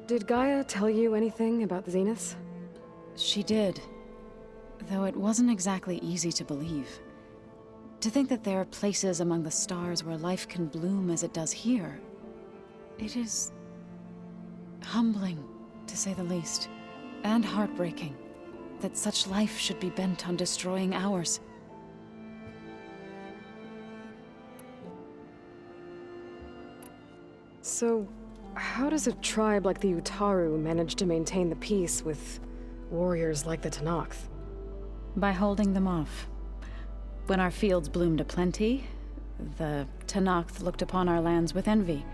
Did Gaia tell you anything about the Zeniths? She did, though it wasn't exactly easy to believe. To think that there are places among the stars where life can bloom as it does here, it is humbling, to say the least, and heartbreaking that such life should be bent on destroying ours. So, how does a tribe like the Utaru manage to maintain the peace with warriors like the Tenakth? By holding them off. When our fields bloomed aplenty, the Tenakth looked upon our lands with envy.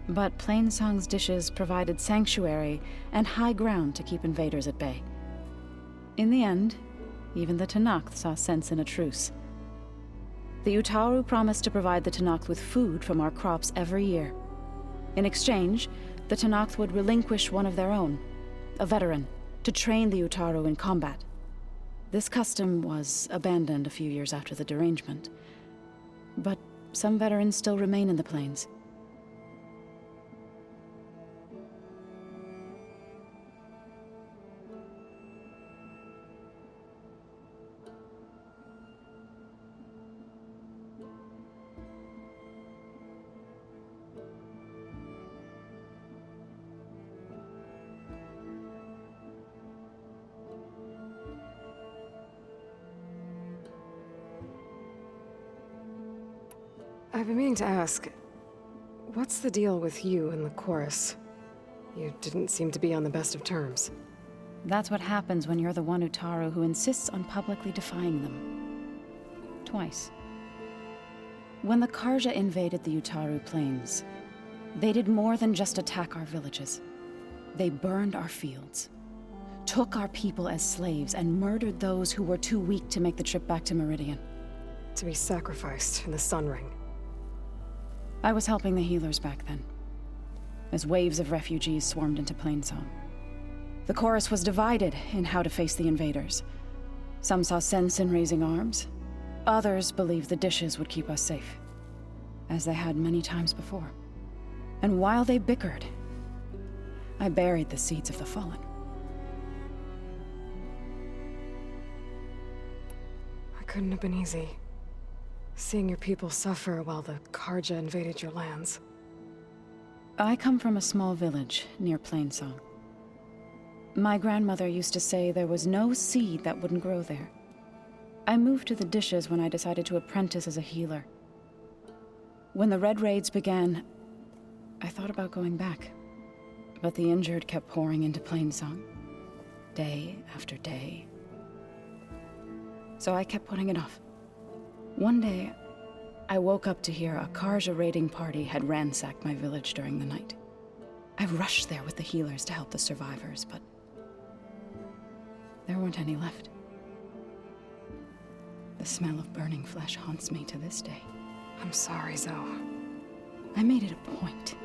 But Plainsong's dishes provided sanctuary and high ground to keep invaders at bay. In the end, even the Tenakth saw sense in a truce. The Utaru promised to provide the Tenakth with food from our crops every year. In exchange, the Tenakth would relinquish one of their own, a veteran, to train the Utaru in combat. This custom was abandoned a few years after the derangement, but some veterans still remain in the plains. I've been meaning to ask, what's the deal with you and the chorus? You didn't seem to be on the best of terms. That's what happens when you're the one Utaru who insists on publicly defying them. Twice. When the Carja invaded the Utaru plains, they did more than just attack our villages. They burned our fields, took our people as slaves, and murdered those who were too weak to make the trip back to Meridian. To be sacrificed in the Sun Ring. I was helping the healers back then, as waves of refugees swarmed into Plainsong. The chorus was divided in how to face the invaders. Some saw sense in raising arms. Others believed the dishes would keep us safe, as they had many times before. And while they bickered, I buried the seeds of the fallen. It couldn't have been easy. Seeing your people suffer while the Carja invaded your lands. I come from a small village near Plainsong. My grandmother used to say there was no seed that wouldn't grow there. I moved to the dishes when I decided to apprentice as a healer. When the Red Raids began, I thought about going back. But the injured kept pouring into Plainsong, day after day. So I kept putting it off. One day, I woke up to hear a Carja raiding party had ransacked my village during the night. I rushed there with the healers to help the survivors, but there weren't any left. The smell of burning flesh haunts me to this day. I'm sorry, Zoe. I made it a point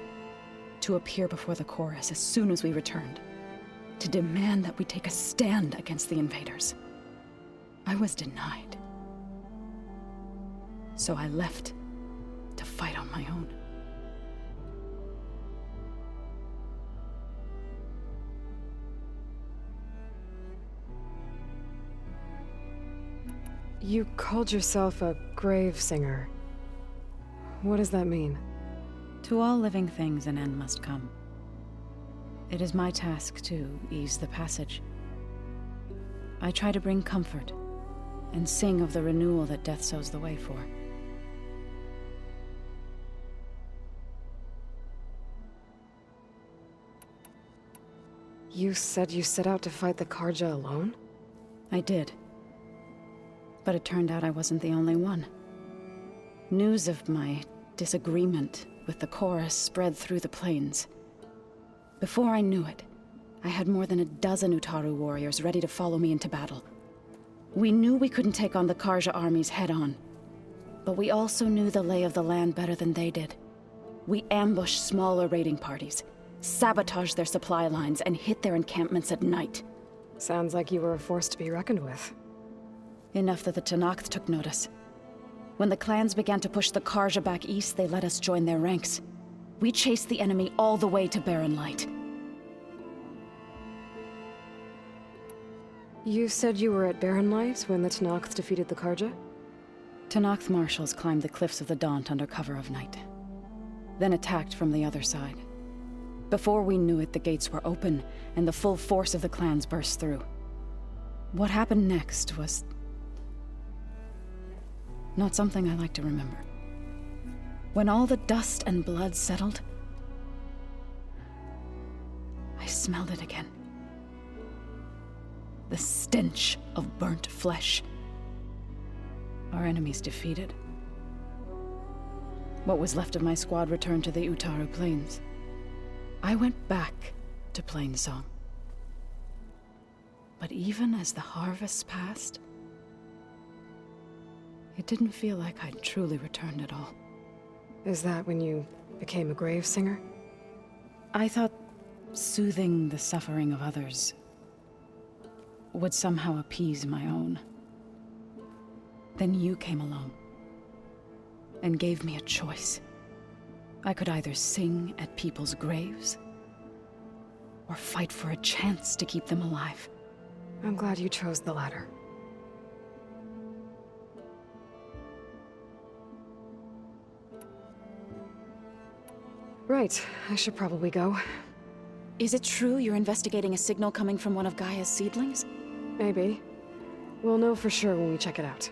to appear before the chorus as soon as we returned, to demand that we take a stand against the invaders. I was denied. So I left to fight on my own. You called yourself a grave singer. What does that mean? To all living things an end must come. It is my task to ease the passage. I try to bring comfort and sing of the renewal that death sows the way for. You said you set out to fight the Carja alone? I did. But it turned out I wasn't the only one. News of my disagreement with the chorus spread through the plains. Before I knew it, I had more than a dozen Utaru warriors ready to follow me into battle. We knew we couldn't take on the Carja armies head-on, but we also knew the lay of the land better than they did. We ambushed smaller raiding parties, sabotaged their supply lines, and hit their encampments at night. Sounds like you were a force to be reckoned with. Enough that the Tenakth took notice. When the clans began to push the Carja back east, they let us join their ranks. We chased the enemy all the way to Barren Light. You said you were at Barrenlight when the Tenakth defeated the Karja? Tenakth marshals climbed the cliffs of the Daunt under cover of night, then attacked from the other side. Before we knew it, the gates were open, and the full force of the clans burst through. What happened next was not something I like to remember. When all the dust and blood settled, I smelled it again. The stench of burnt flesh. Our enemies defeated. What was left of my squad returned to the Utaru Plains. I went back to Plainsong. But even as the harvest passed, it didn't feel like I'd truly returned at all. Is that when you became a grave singer? I thought soothing the suffering of others would somehow appease my own. Then you came along and gave me a choice. I could either sing at people's graves or fight for a chance to keep them alive. I'm glad you chose the latter. Right, I should probably go. Is it true you're investigating a signal coming from one of Gaia's seedlings? Maybe. We'll know for sure when we check it out.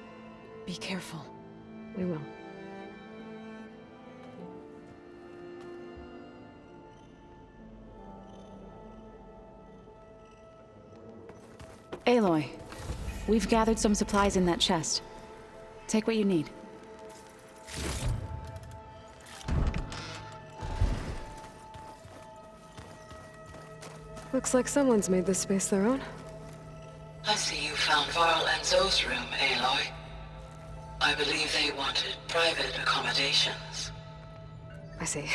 Be careful. We will. Aloy, we've gathered some supplies in that chest. Take what you need. Looks like someone's made this space their own. I see you found Varl and Zoe's room, Aloy. I believe they wanted private accommodations. I see.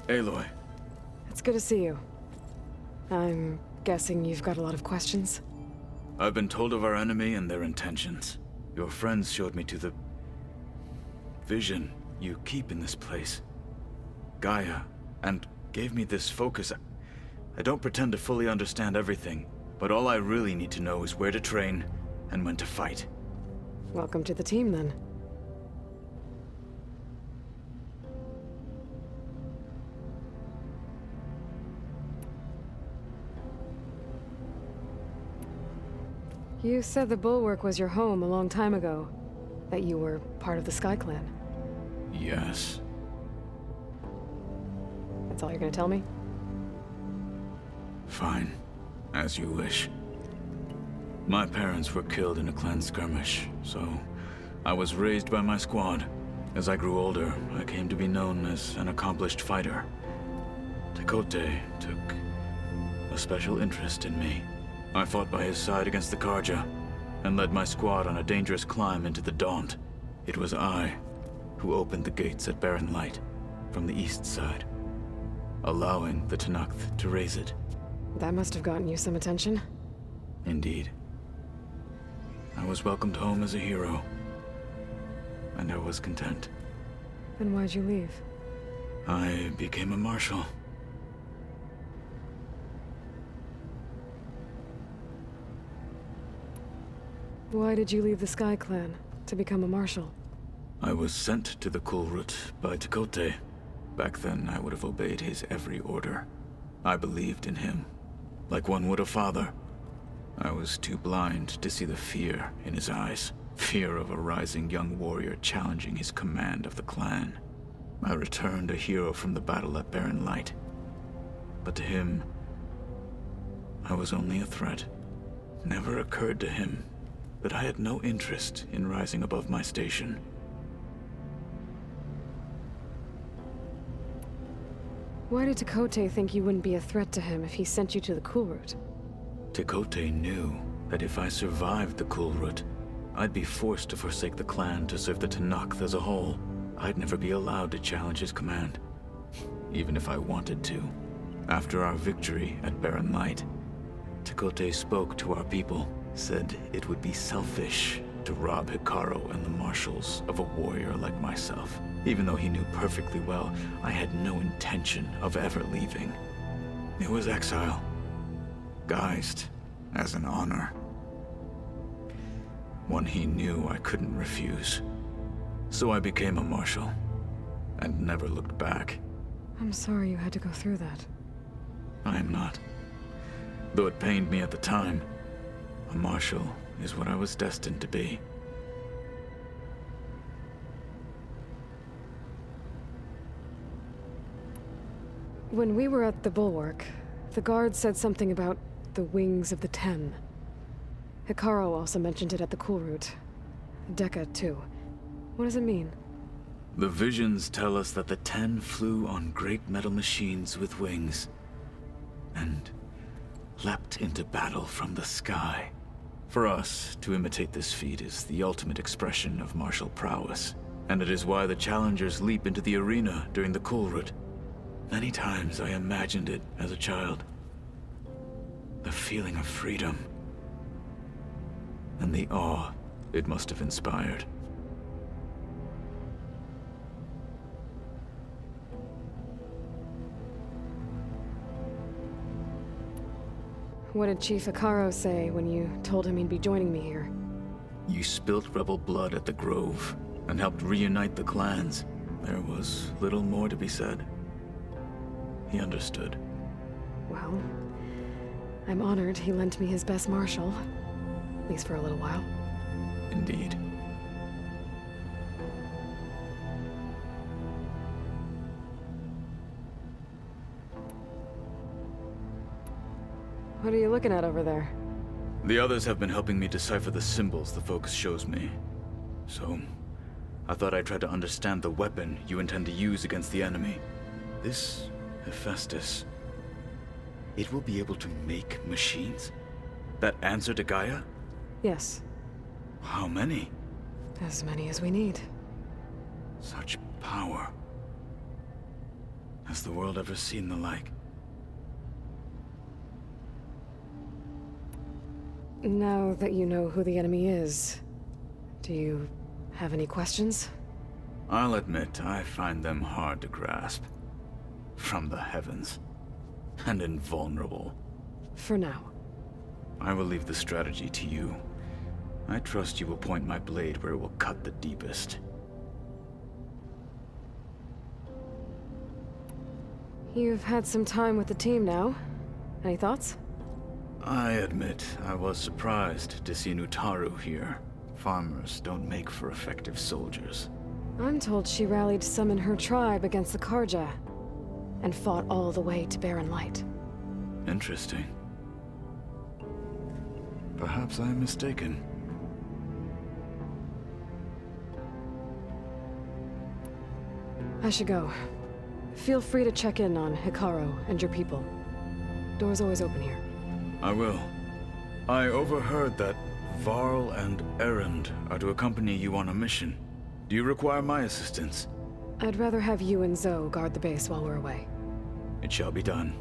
Aloy. It's good to see you. I'm guessing you've got a lot of questions? I've been told of our enemy and their intentions. Your friends showed me to the vision you keep in this place, Gaia, and gave me this focus. I don't pretend to fully understand everything, but all I really need to know is where to train and when to fight. Welcome to the team, then. You said the Bulwark was your home a long time ago. That you were part of the Sky Clan. Yes. That's all you're gonna tell me? Fine. As you wish. My parents were killed in a clan skirmish, so I was raised by my squad. As I grew older, I came to be known as an accomplished fighter. Tekotteh took a special interest in me. I fought by his side against the Carja, and led my squad on a dangerous climb into the Daunt. It was I who opened the gates at Barren Light from the east side, allowing the Tenakth to raise it. That must have gotten you some attention. Indeed. I was welcomed home as a hero, and I was content. Then why'd you leave? I became a marshal. Why did you leave the Sky Clan to become a marshal? I was sent to the Kulrut by Tekotteh. Back then, I would have obeyed his every order. I believed in him, like one would a father. I was too blind to see the fear in his eyes. Fear of a rising young warrior challenging his command of the clan. I returned a hero from the battle at Barren Light. But to him, I was only a threat. Never occurred to him that I had no interest in rising above my station. Why did Tekotteh think you wouldn't be a threat to him if he sent you to the Kulrut? Tekotteh knew that if I survived the Kulrut, I'd be forced to forsake the clan to serve the Tenakth as a whole. I'd never be allowed to challenge his command, even if I wanted to. After our victory at Barren Light, Tekotteh spoke to our people, said it would be selfish to rob Hekarro and the marshals of a warrior like myself, even though he knew perfectly well I had no intention of ever leaving. It was exile, guised as an honor. One he knew I couldn't refuse. So I became a marshal, and never looked back. I'm sorry you had to go through that. I am not. Though it pained me at the time, a marshal is what I was destined to be. When we were at the Bulwark, the guard said something about the Wings of the Ten. Hekarro also mentioned it at the Kulrut. Dekka, too. What does it mean? The visions tell us that the Ten flew on great metal machines with wings, and leapt into battle from the sky. For us, to imitate this feat is the ultimate expression of martial prowess, and it is why the challengers leap into the arena during the Kulrut. Many times I imagined it as a child. The feeling of freedom, and the awe it must have inspired. What did Chief Hekarro say when you told him he'd be joining me here? You spilt rebel blood at the Grove, and helped reunite the clans. There was little more to be said. He understood. Well, I'm honored he lent me his best marshal. At least for a little while. Indeed. What are you looking at over there? The others have been helping me decipher the symbols the focus shows me. So, I thought I'd try to understand the weapon you intend to use against the enemy. This Hephaestus, it will be able to make machines that answer to Gaia? Yes, How many? as many as we need. Such power. Has the world ever seen the like? Now that you know who the enemy is, do you have any questions? I'll admit, I find them hard to grasp. From the heavens. And invulnerable. For now. I will leave the strategy to you. I trust you will point my blade where it will cut the deepest. You've had some time with the team now. Any thoughts? I admit, I was surprised to see Nutaru here. Farmers don't make for effective soldiers. I'm told she rallied some in her tribe against the Karja, and fought all the way to Barren Light. Interesting. Perhaps I'm mistaken. I should go. Feel free to check in on Hikaru and your people. Door's always open here. I will. I overheard that Varl and Erend are to accompany you on a mission. Do you require my assistance? I'd rather have you and Zoe guard the base while we're away. It shall be done.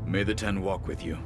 May the Ten walk with you.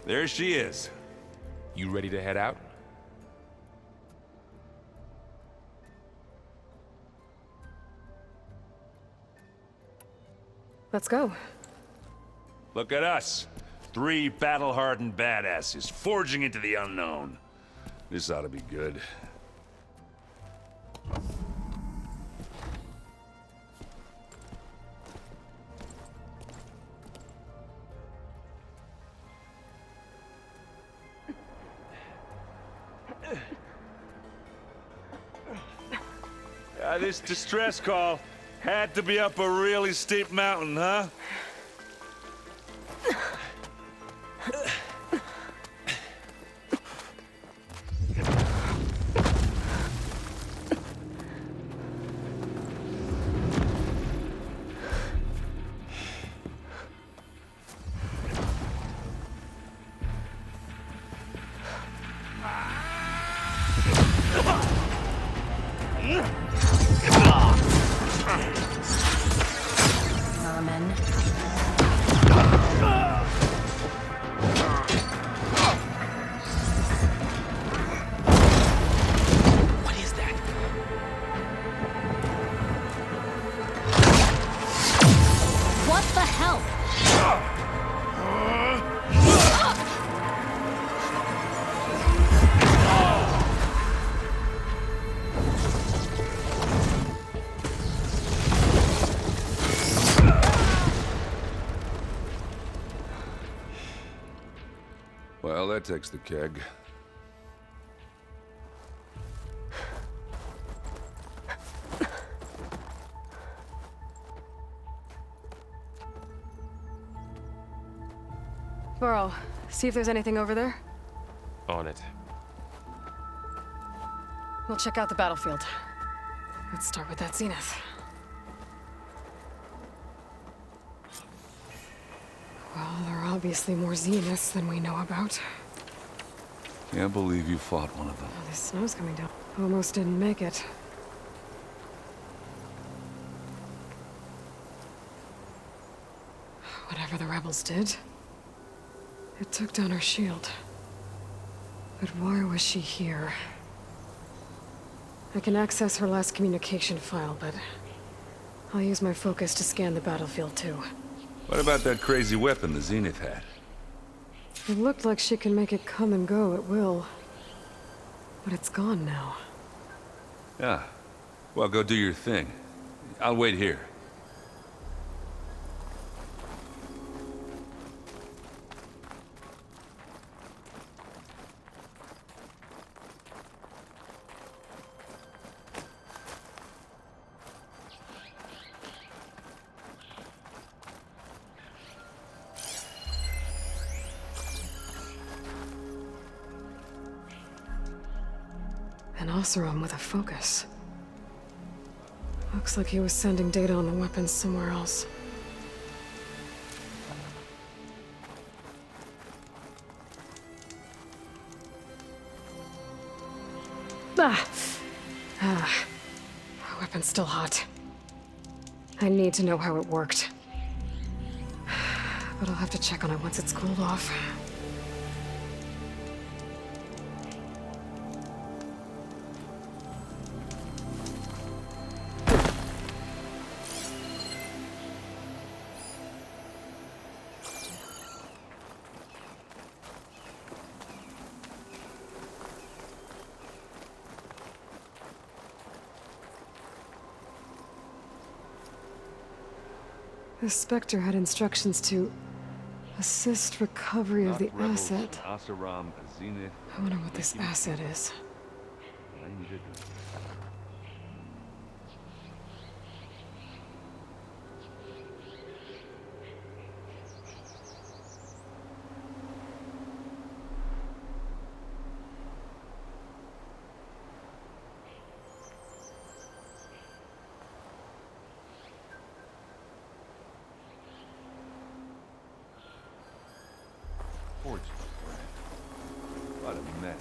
There she is. You ready to head out? Let's go. Look at us. 3 battle-hardened badasses forging into the unknown. This ought to be good. This distress call had to be up a really steep mountain, huh? Well, that takes the keg. Varl, see if there's anything over there. On it. We'll check out the battlefield. Let's start with that zenith. Well, there are obviously more zeniths than we know about. Can't believe you fought one of them. Oh, the snow's coming down. Almost didn't make it. Whatever the rebels did, it took down her shield. But why was she here? I can access her last communication file, but I'll use my focus to scan the battlefield too. What about that crazy weapon the Zenith had? It looked like she can make it come and go at will. But it's gone now. Yeah. Well, go do your thing. I'll wait here. And Oseram with a focus. Looks like he was sending data on the weapons somewhere else. The weapon's still hot. I need to know how it worked. But I'll have to check on it once it's cooled off. The Spectre had instructions to assist recovery of the asset. Oseram, Zenith. I wonder what this asset is. Fortune. What a mess.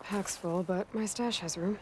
Pack's full, but my stash has room.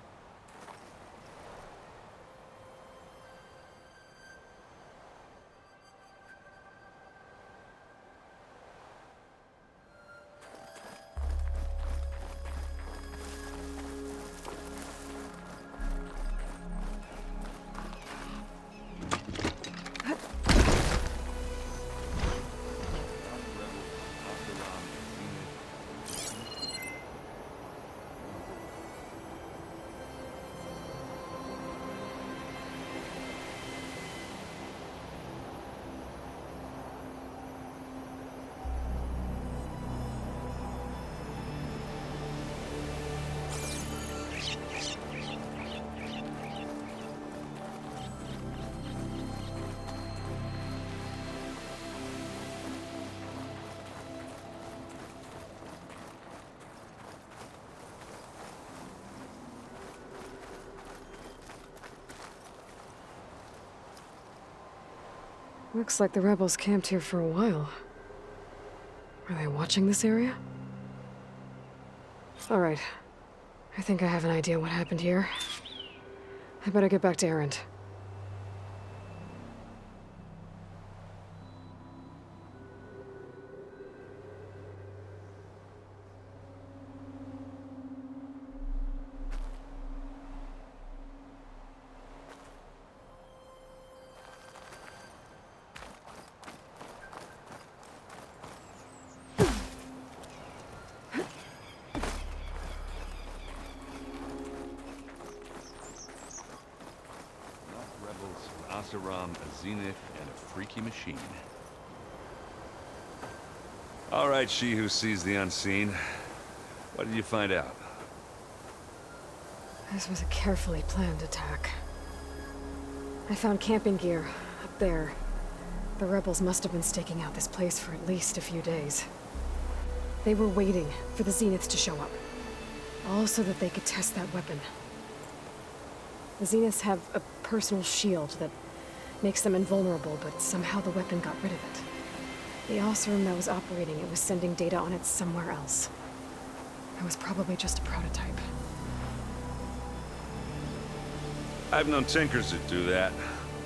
Looks like the rebels camped here for a while. Are they watching this area? All right. I think I have an idea what happened here. I better get back to Erend. Isaram, a Zenith, and a freaky machine. All right, she who sees the unseen. What did you find out? This was a carefully planned attack. I found camping gear up there. The rebels must have been staking out this place for at least a few days. They were waiting for the Zeniths to show up. All so that they could test that weapon. The Zeniths have a personal shield that makes them invulnerable, but somehow the weapon got rid of it. The Oseram that was operating it was sending data on it somewhere else. It was probably just a prototype. I've known tinkers that do that.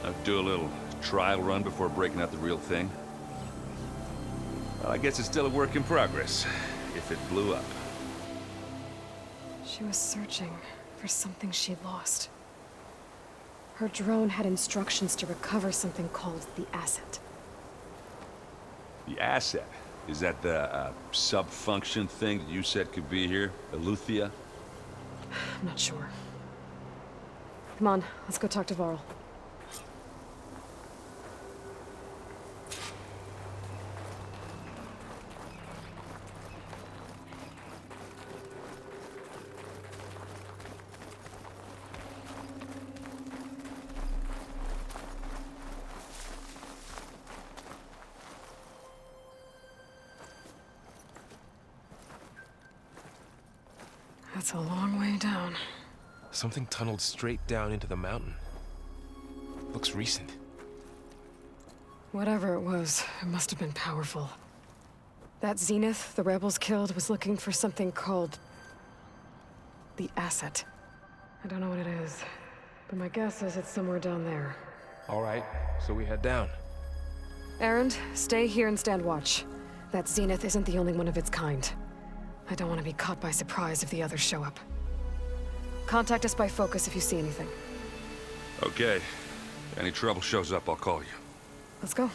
I'd do a little trial run before breaking out the real thing. Well, I guess it's still a work in progress, if it blew up. She was searching for something she lost. Her drone had instructions to recover something called the Asset. The asset? Is that the sub-function thing that you said could be here? Eleuthia? I'm not sure. Come on, let's go talk to Varl. That's a long way down. Something tunneled straight down into the mountain. Looks recent. Whatever it was, it must have been powerful. That Zenith the rebels killed was looking for something called the Asset. I don't know what it is, but my guess is it's somewhere down there. All right, so we head down. Erend, stay here and stand watch. That Zenith isn't the only one of its kind. I don't want to be caught by surprise if the others show up. Contact us by focus if you see anything. Okay. If any trouble shows up, I'll call you. Let's go.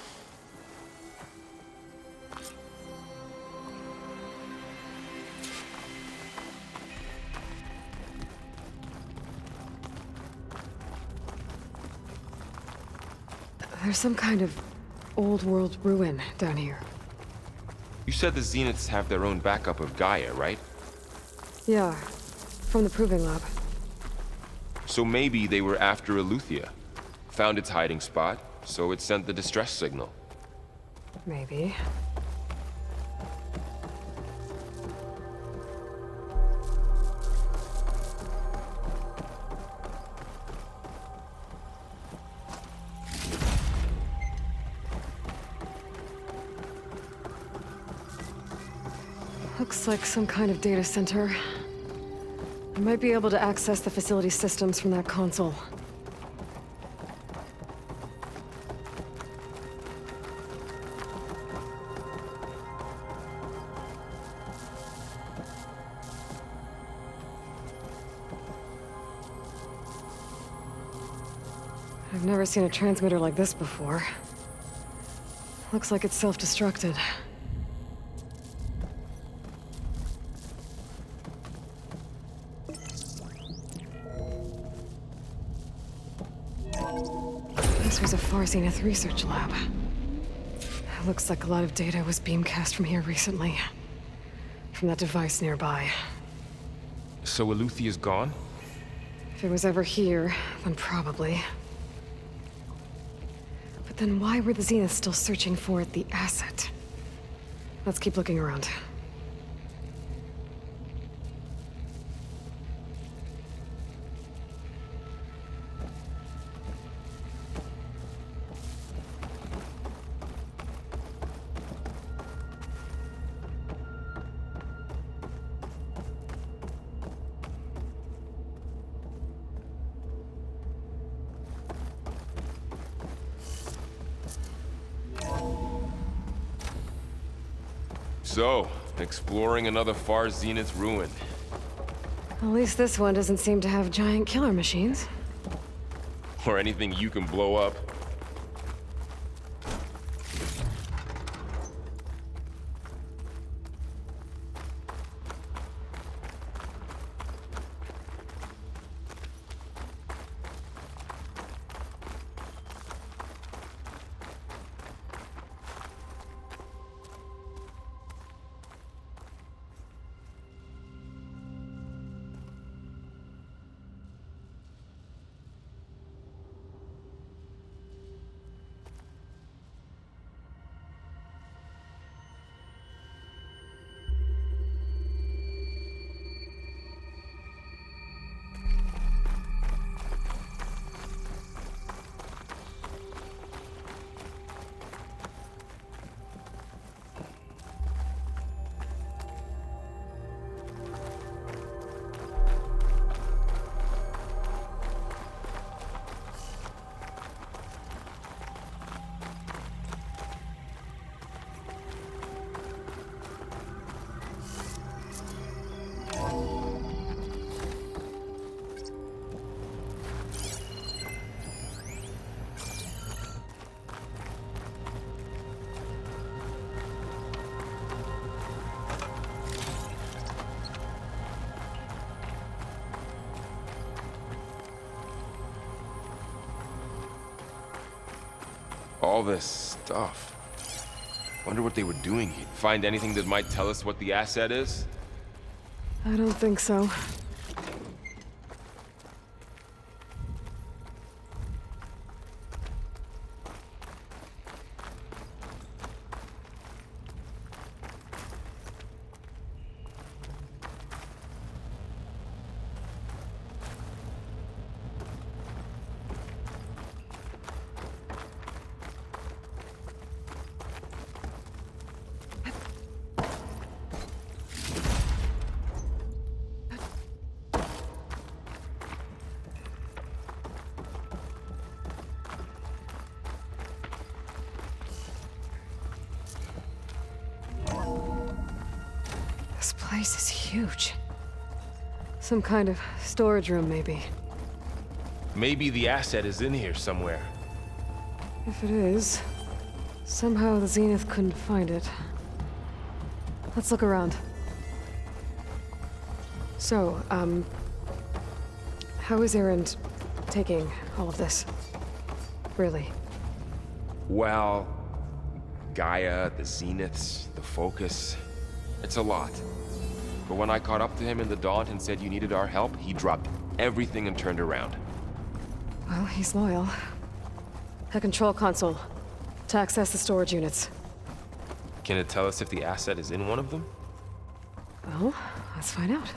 There's some kind of old world ruin down here. You said the Zeniths have their own backup of Gaia, right? Yeah, from the Proving Lab. So maybe they were after Eleuthia. Found its hiding spot, so it sent the distress signal. Maybe. Looks like some kind of data center. I might be able to access the facility systems from that console. I've never seen a transmitter like this before. Looks like it's self-destructed. This was a Far Zenith research lab. It looks like a lot of data was beamcast from here recently. From that device nearby. So Eleuthia's gone? If it was ever here, then probably. But then why were the Zeniths still searching for the Asset? Let's keep looking around. So, exploring another Far Zenith ruin. At least this one doesn't seem to have giant killer machines. Or anything you can blow up. all this stuff. Wonder what they were doing here. Find anything that might tell us what the asset is? I don't think so. This place is huge. Some kind of storage room, maybe. Maybe the asset is in here somewhere. If it is, somehow the Zenith couldn't find it. Let's look around. So, how is Erend taking all of this? Really? Well, Gaia, the Zeniths, the Focus. It's a lot. But when I caught up to him in the Daunt and said you needed our help, he dropped everything and turned around. Well, he's loyal. A control console to access the storage units. Can it tell us if the asset is in one of them? Well, let's find out.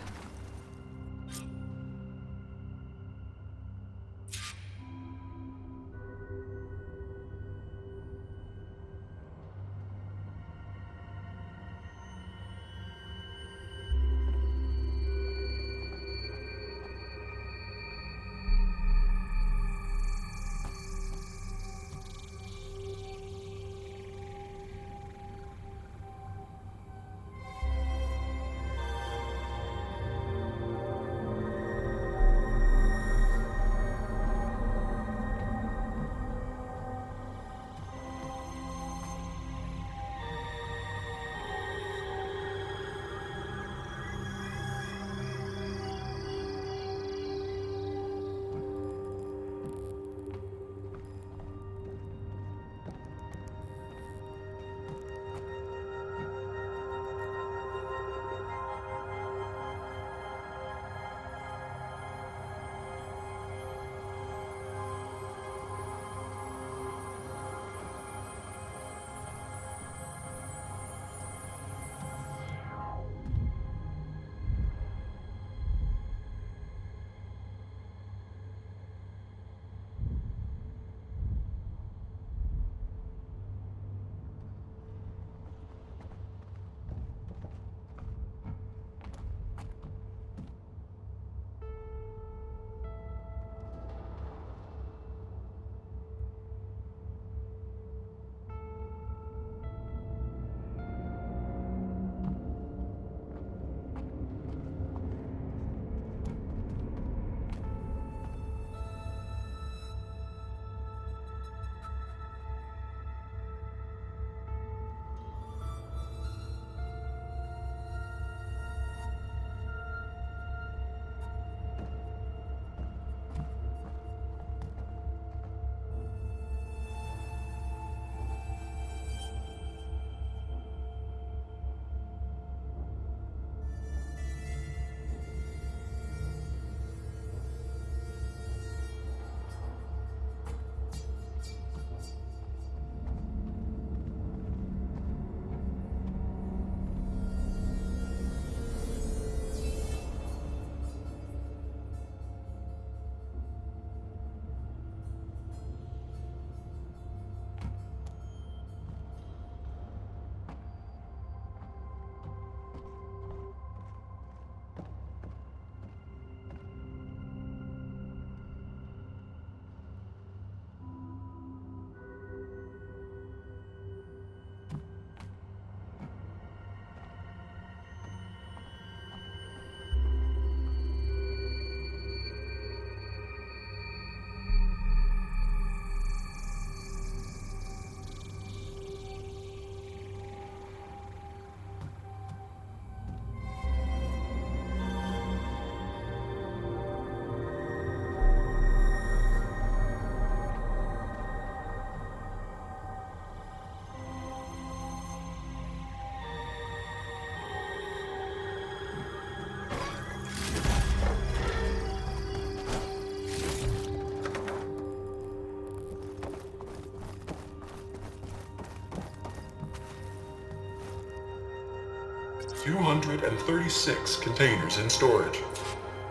236 containers in storage.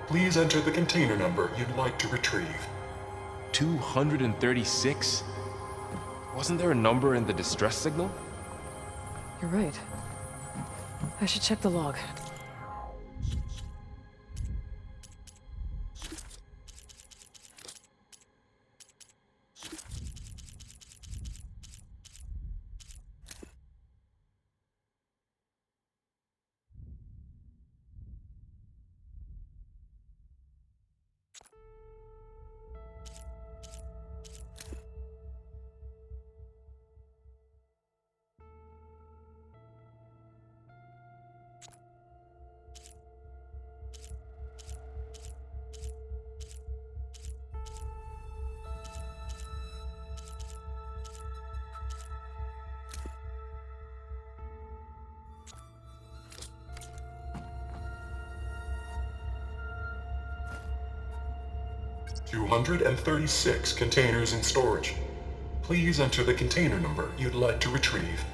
Please enter the container number you'd like to retrieve. 236? Wasn't there a number in the distress signal? You're right. I should check the log. "236 containers in storage. Please enter the container number you'd like to retrieve."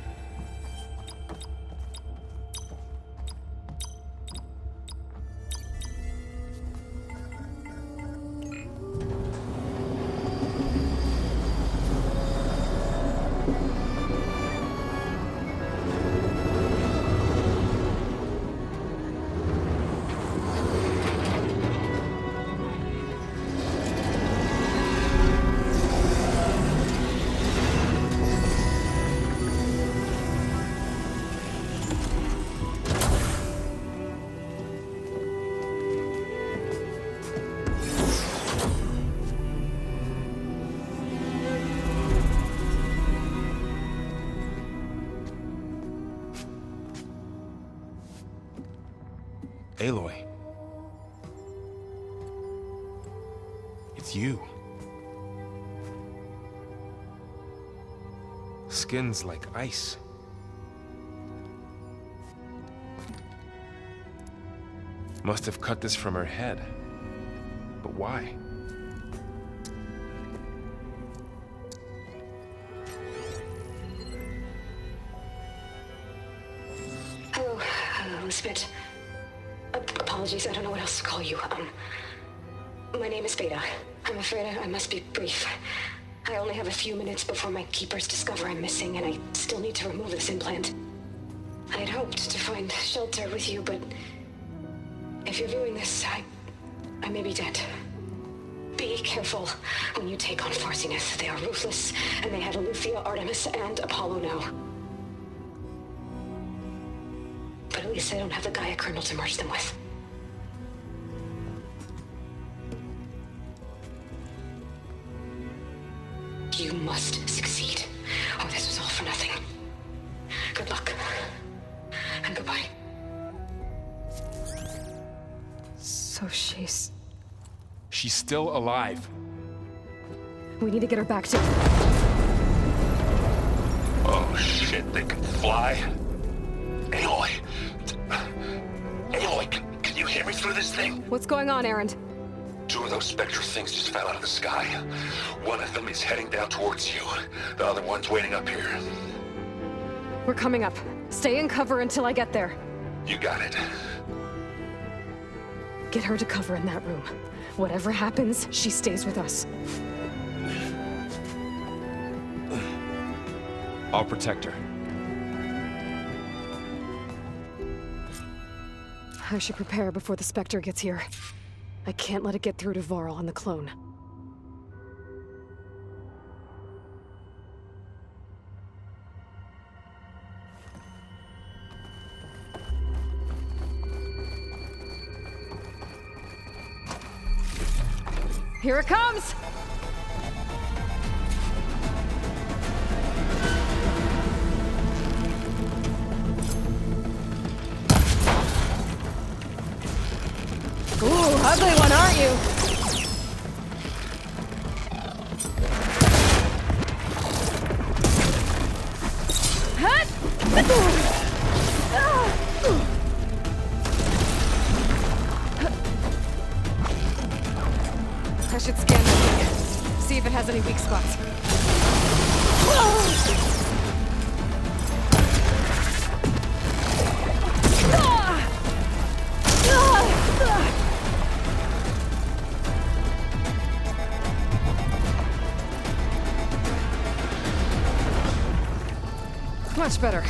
Aloy. It's you. Skin's like ice. Must have cut this from her head. But why? Hello, Elizabeth. Apologies, I don't know what else to call you. My name is Beta. I'm afraid I must be brief. I only have a few minutes before my keepers discover I'm missing, and I still need to remove this implant. I had hoped to find shelter with you, but if you're viewing this, I may be dead. Be careful when you take on Far Zenith. They are ruthless, and they have Aletheia, Artemis, and Apollo now. But at least I don't have the Gaia kernel to merge them with. You must succeed, or this was all for nothing. Good luck. And goodbye. So she's still alive. We need to get her back to... Oh shit, they can fly? Aloy! Aloy, can you hear me through this thing? What's going on, Erend? Two of those Spectre things just fell out of the sky. One of them is heading down towards you. The other one's waiting up here. We're coming up. Stay in cover until I get there. You got it. Get her to cover in that room. Whatever happens, she stays with us. I'll protect her. I should prepare before the Spectre gets here. I can't let it get through to Varl and the clone. Here it comes! Ooh, ugly one, aren't you? I should scan that thing. See if it has any weak spots. Much better.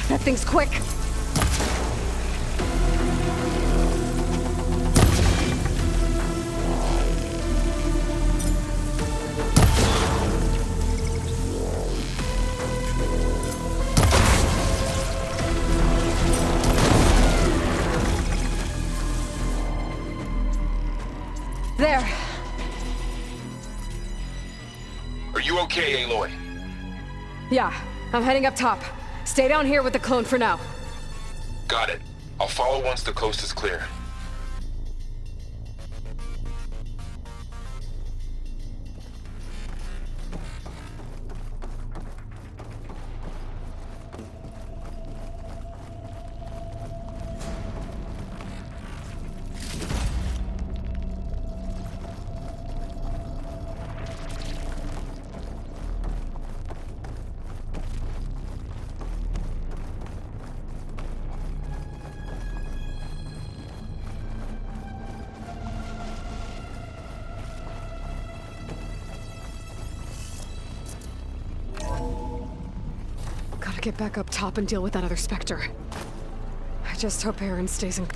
That thing's quick. There. Are you okay, Aloy? Yeah, I'm heading up top. Stay down here with the clone for now. Got it. I'll follow once the coast is clear. Gotta get back up top and deal with that other Spectre. I just hope Aaron stays in...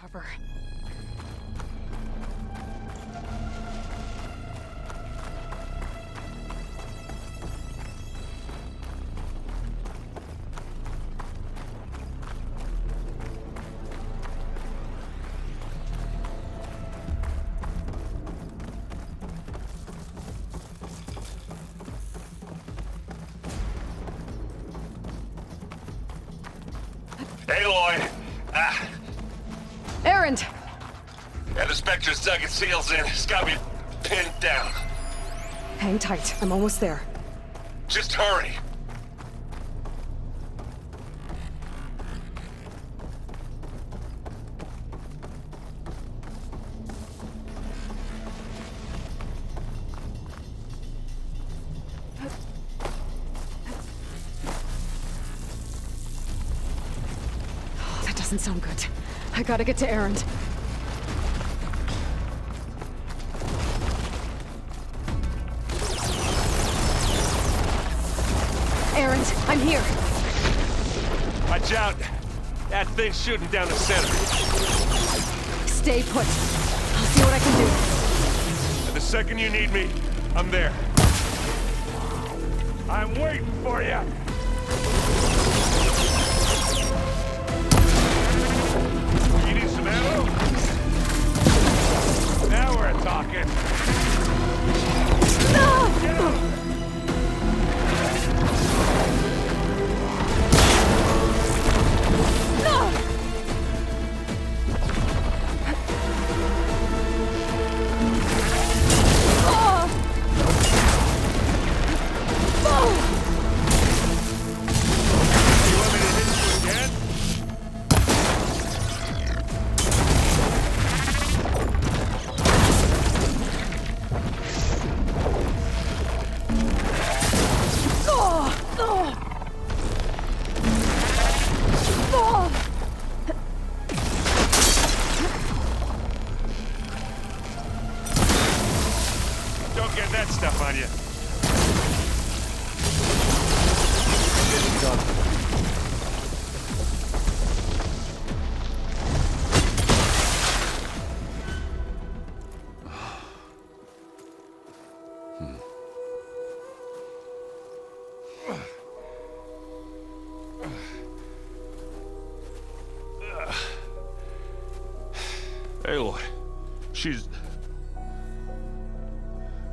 Cover. Aloy! Erend! Yeah, the Spectre's dug its heels in. It's got me pinned down. Hang tight. I'm almost there. Just hurry. Oh, that doesn't sound good. I gotta get to Erend. Erend, I'm here. Watch out! That thing's shooting down the center. Stay put. I'll see what I can do. And the second you need me, I'm there. I'm waiting for you! You need some ammo? Now we're talking. Don't get that stuff on you. Aloy, she's...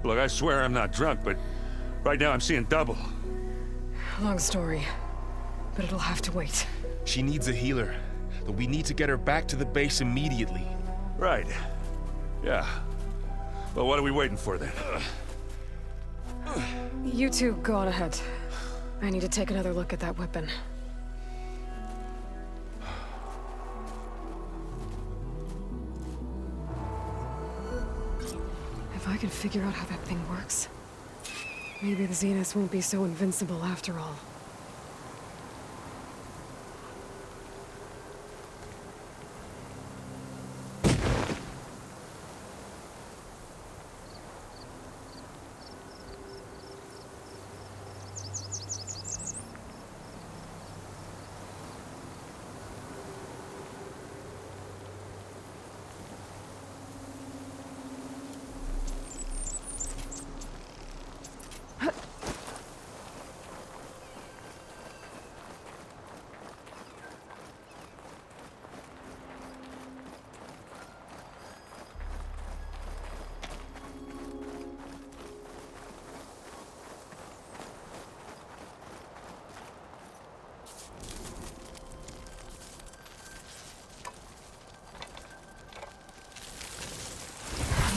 Look, I swear I'm not drunk, but right now I'm seeing double. Long story, but it'll have to wait. She needs a healer, but we need to get her back to the base immediately. Right. Yeah. Well, what are we waiting for then? You two go on ahead. I need to take another look at that weapon. If I can figure out how that thing works, maybe the Zeniths won't be so invincible after all.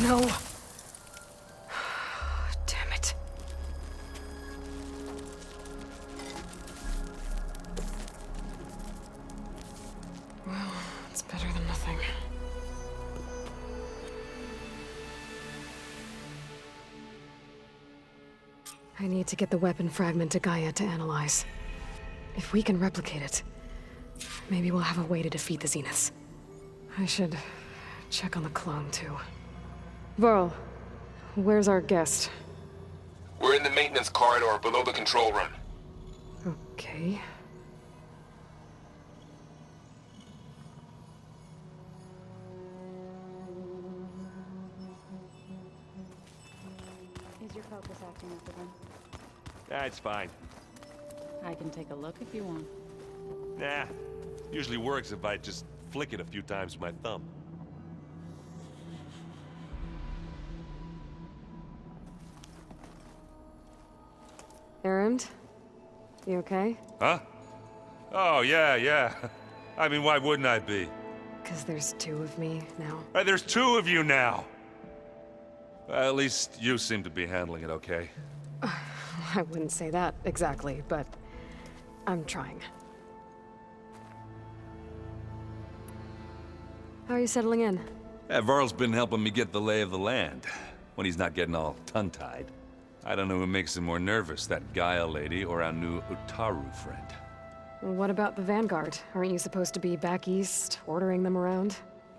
No. Damn it. Well, it's better than nothing. I need to get the weapon fragment to Gaia to analyze. If we can replicate it, maybe we'll have a way to defeat the Zeniths. I should check on the clone, too. Varl, where's our guest? We're in the maintenance corridor below the control room. Okay. Is your focus acting up again? That's fine. I can take a look if you want. Nah. Usually works if I just flick it a few times with my thumb. Erend? You okay? Huh? Oh, yeah. I mean, why wouldn't I be? Because there's two of me now. Right, there's two of you now! At least you seem to be handling it okay. I wouldn't say that exactly, but I'm trying. How are you settling in? Yeah, Varl's been helping me get the lay of the land, when he's not getting all tongue-tied. I don't know who makes him more nervous, that Gaia lady or our new Utaru friend. What about the Vanguard? Aren't you supposed to be back east, ordering them around?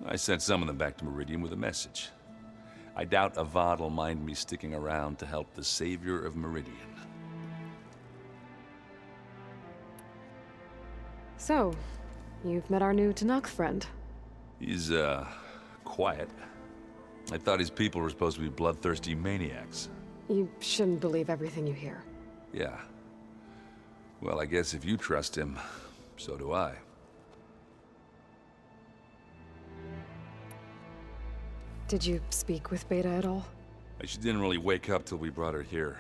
I sent some of them back to Meridian with a message. I doubt Avad will mind me sticking around to help the savior of Meridian. So, you've met our new Tenakth friend. He's, quiet. I thought his people were supposed to be bloodthirsty maniacs. You shouldn't believe everything you hear. Yeah. Well, I guess if you trust him, so do I. Did you speak with Beta at all? She didn't really wake up till we brought her here.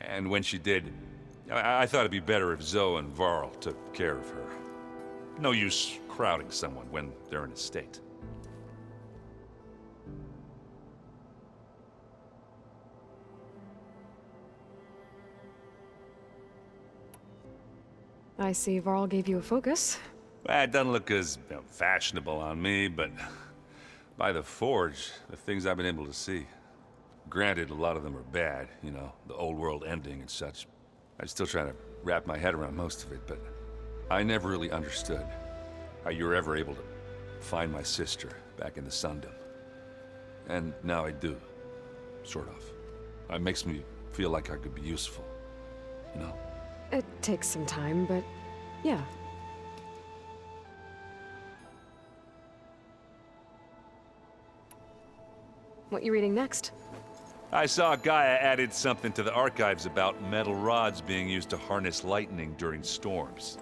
And when she did, I thought it'd be better if Zoe and Varl took care of her. No use crowding someone when they're in a state. I see Varl gave you a focus. Well, it doesn't look as fashionable on me, but by the Forge, the things I've been able to see. Granted, a lot of them are bad, you know, the old world ending and such. I'm still trying to wrap my head around most of it, but I never really understood how you were ever able to find my sister back in the Sundom. And now I do, sort of. It makes me feel like I could be useful, you know? It takes some time, but yeah. What you reading next? I saw Gaia added something to the archives about metal rods being used to harness lightning during storms.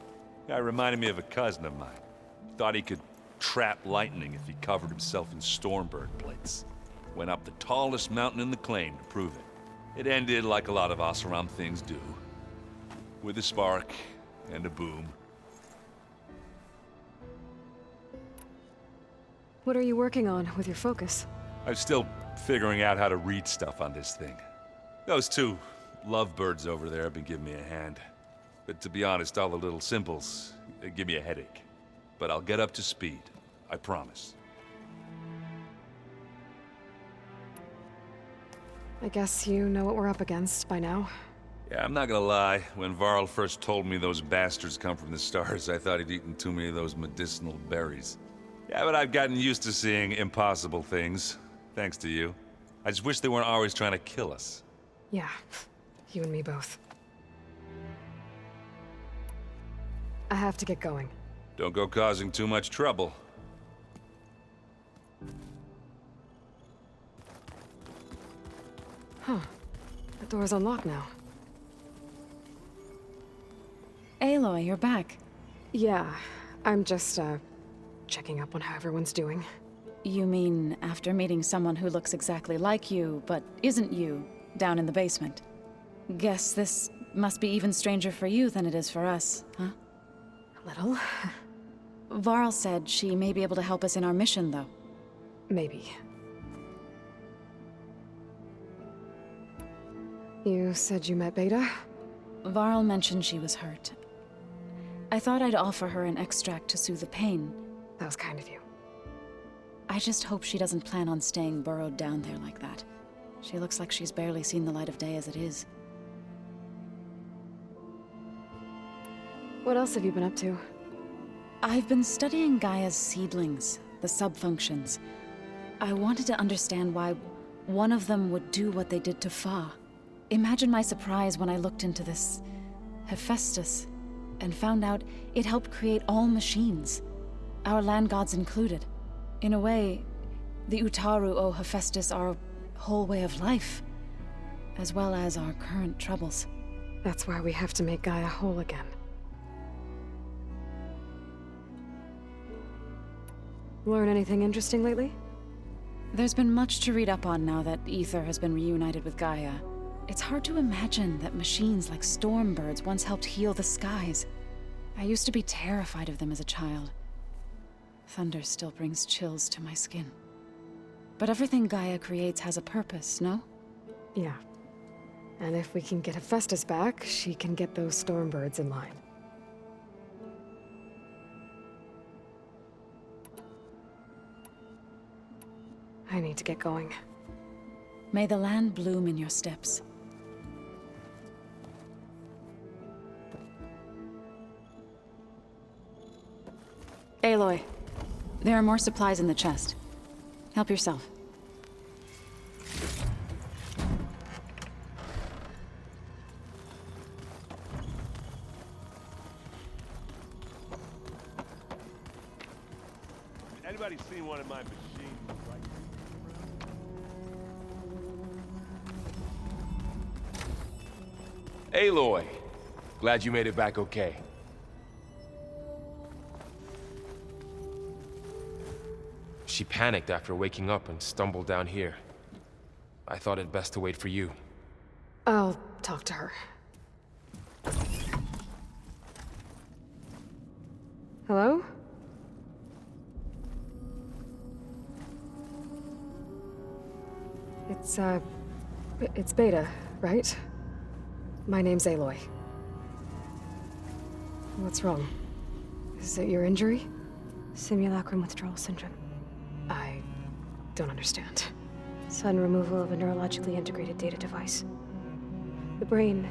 Guy reminded me of a cousin of mine. Thought he could trap lightning if he covered himself in Stormbird plates. Went up the tallest mountain in the claim to prove it. It ended like a lot of Oseram things do. With a spark and a boom. What are you working on with your focus? I'm still figuring out how to read stuff on this thing. Those two lovebirds over there have been giving me a hand. But to be honest, all the little symbols give me a headache. But I'll get up to speed. I promise. I guess you know what we're up against by now. Yeah, I'm not gonna lie. When Varl first told me those bastards come from the stars, I thought he'd eaten too many of those medicinal berries. Yeah, but I've gotten used to seeing impossible things. Thanks to you. I just wish they weren't always trying to kill us. Yeah, you and me both. I have to get going. Don't go causing too much trouble. Huh. The door's unlocked now. Aloy, you're back. Yeah, I'm just, checking up on how everyone's doing. You mean after meeting someone who looks exactly like you, but isn't you, down in the basement? Guess this must be even stranger for you than it is for us, huh? A little. Varl said she may be able to help us in our mission, though. Maybe. You said you met Beta? Varl mentioned she was hurt. I thought I'd offer her an extract to soothe the pain. That was kind of you. I just hope she doesn't plan on staying burrowed down there like that. She looks like she's barely seen the light of day as it is. What else have you been up to? I've been studying Gaia's seedlings, the subfunctions. I wanted to understand why one of them would do what they did to Fa. Imagine my surprise when I looked into this Hephaestus and found out it helped create all machines, our land gods included. In a way, the Utaru owe Hephaestus our whole way of life, as well as our current troubles. That's why we have to make Gaia whole again. Learn anything interesting lately? There's been much to read up on now that Aether has been reunited with Gaia. It's hard to imagine that machines like Stormbirds once helped heal the skies. I used to be terrified of them as a child. Thunder still brings chills to my skin. But everything Gaia creates has a purpose, no? Yeah. And if we can get Hephaestus back, she can get those Stormbirds in line. I need to get going. May the land bloom in your steps. Aloy, there are more supplies in the chest. Help yourself. Anybody seen one of my machines? Aloy, glad you made it back okay. She panicked after waking up and stumbled down here. I thought it best to wait for you. I'll talk to her. Hello? It's Beta, right? My name's Aloy. What's wrong? Is it your injury? Simulacrum withdrawal syndrome. I don't understand. Sudden removal of a neurologically integrated data device. The brain